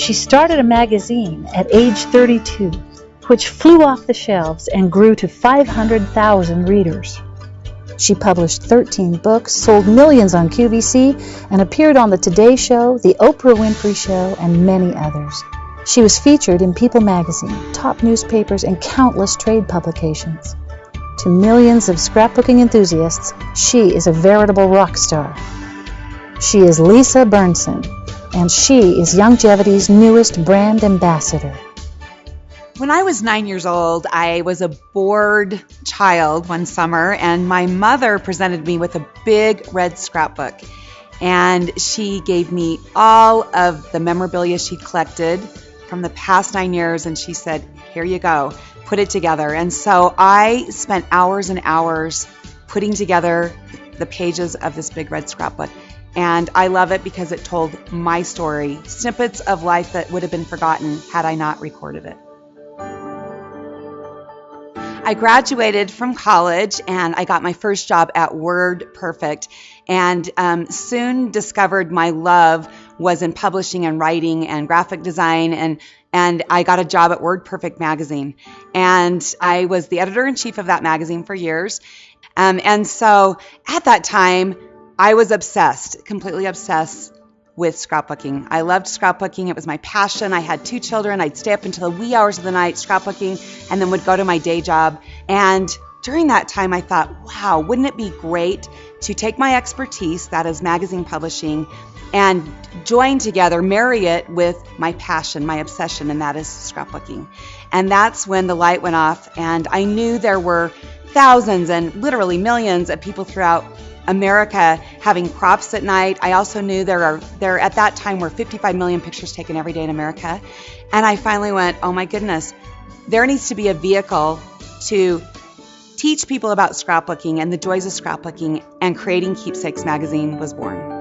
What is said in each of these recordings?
She started a magazine at age 32, which flew off the shelves and grew to 500,000 readers. She published 13 books, sold millions on QVC, and appeared on The Today Show, The Oprah Winfrey Show, and many others. She was featured in People magazine, top newspapers, and countless trade publications. To millions of scrapbooking enthusiasts, she is a veritable rock star. She is Lisa Bearnson, and she is Youngevity's newest brand ambassador. When I was 9 years old, I was a bored child one summer, and my mother presented me with a big red scrapbook. And she gave me all of the memorabilia she collected from the past 9 years, and she said, "Here you go, put it together." And so I spent hours and hours putting together the pages of this big red scrapbook. And I love it because it told my story, snippets of life that would have been forgotten had I not recorded it. I graduated from college and I got my first job at Word Perfect, and soon discovered my love was in publishing and writing and graphic design, and I got a job at Word Perfect magazine, and I was the editor-in-chief of that magazine for years. And so at that time, I was obsessed, completely obsessed with scrapbooking. I loved scrapbooking. It was my passion. I had 2 children. I'd stay up until the wee hours of the night scrapbooking and then would go to my day job. And during that time, I thought, wow, wouldn't it be great to take my expertise, that is magazine publishing, and join together, marry it with my passion, my obsession, and that is scrapbooking. And that's when the light went off, and I knew there were thousands and literally millions of people throughout America having crops at night. I also knew there at that time were 55 million pictures taken every day in America. And I finally went, oh my goodness, there needs to be a vehicle to teach people about scrapbooking and the joys of scrapbooking, and Creating Keepsakes magazine was born.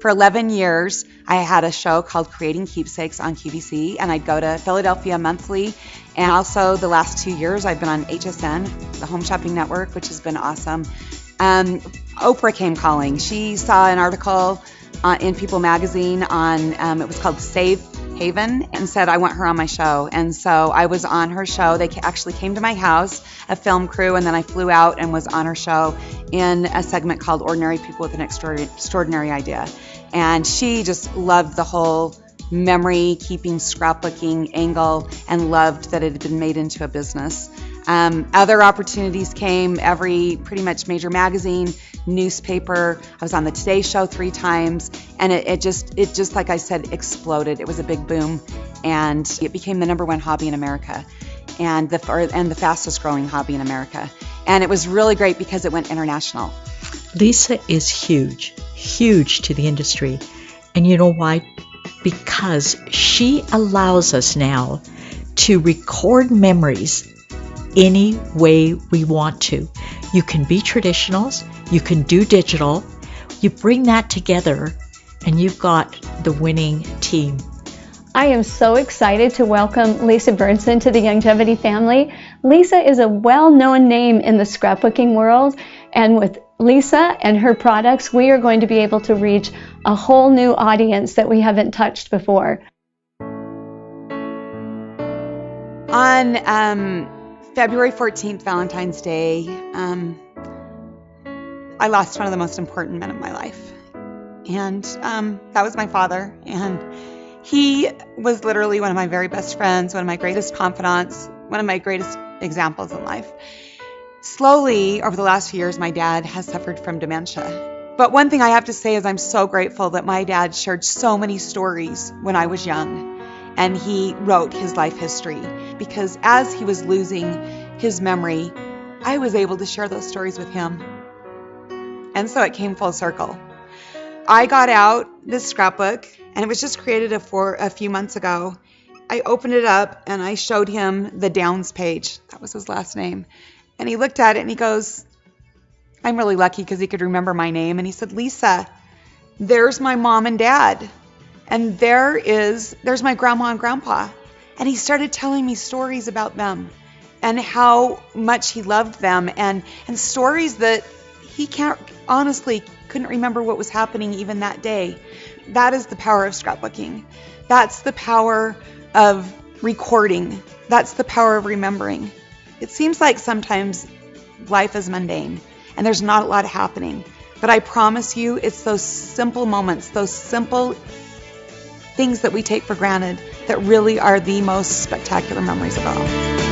For 11 years, I had a show called Creating Keepsakes on QVC, and I'd go to Philadelphia monthly. And also the last 2 years, I've been on HSN, the Home Shopping Network, which has been awesome. Oprah came calling. She saw an article in People magazine on, it was called Save Haven, and said, I want her on my show. And so I was on her show. They actually came to my house, a film crew, and then I flew out and was on her show in a segment called Ordinary People with an Extraordinary Idea. And she just loved the whole memory keeping scrapbooking angle and loved that it had been made into a business. Other opportunities came, every pretty much major magazine, newspaper. I was on the Today Show 3 times, and it just like I said, exploded. It was a big boom, and it became the #1 hobby in America, and the fastest growing hobby in America. And it was really great because it went international. Lisa is huge to the industry. And you know why? Because she allows us now to record memories any way we want to. You can be traditionals, you can do digital, you bring that together, and you've got the winning team. I am so excited to welcome Lisa Bearnson to the Youngevity family. Lisa is a well-known name in the scrapbooking world, and with Lisa and her products, we are going to be able to reach a whole new audience that we haven't touched before. On February 14th, Valentine's Day, I lost one of the most important men of my life. And that was my father. And he was literally one of my very best friends, one of my greatest confidants, one of my greatest examples in life. Slowly, over the last few years, my dad has suffered from dementia. But one thing I have to say is I'm so grateful that my dad shared so many stories when I was young, and he wrote his life history, because as he was losing his memory, I was able to share those stories with him. And so it came full circle. I got out this scrapbook, and it was just created a few months ago. I opened it up and I showed him the Downs page. That was his last name. And he looked at it and he goes, I'm really lucky because he could remember my name. And he said, Lisa, there's my mom and dad. And there's my grandma and grandpa. And he started telling me stories about them and how much he loved them, and stories that he couldn't remember what was happening even that day. That is the power of scrapbooking. That's the power of recording. That's the power of remembering. It seems like sometimes life is mundane and there's not a lot happening. But I promise you, it's those simple moments, those simple things that we take for granted that really are the most spectacular memories of all.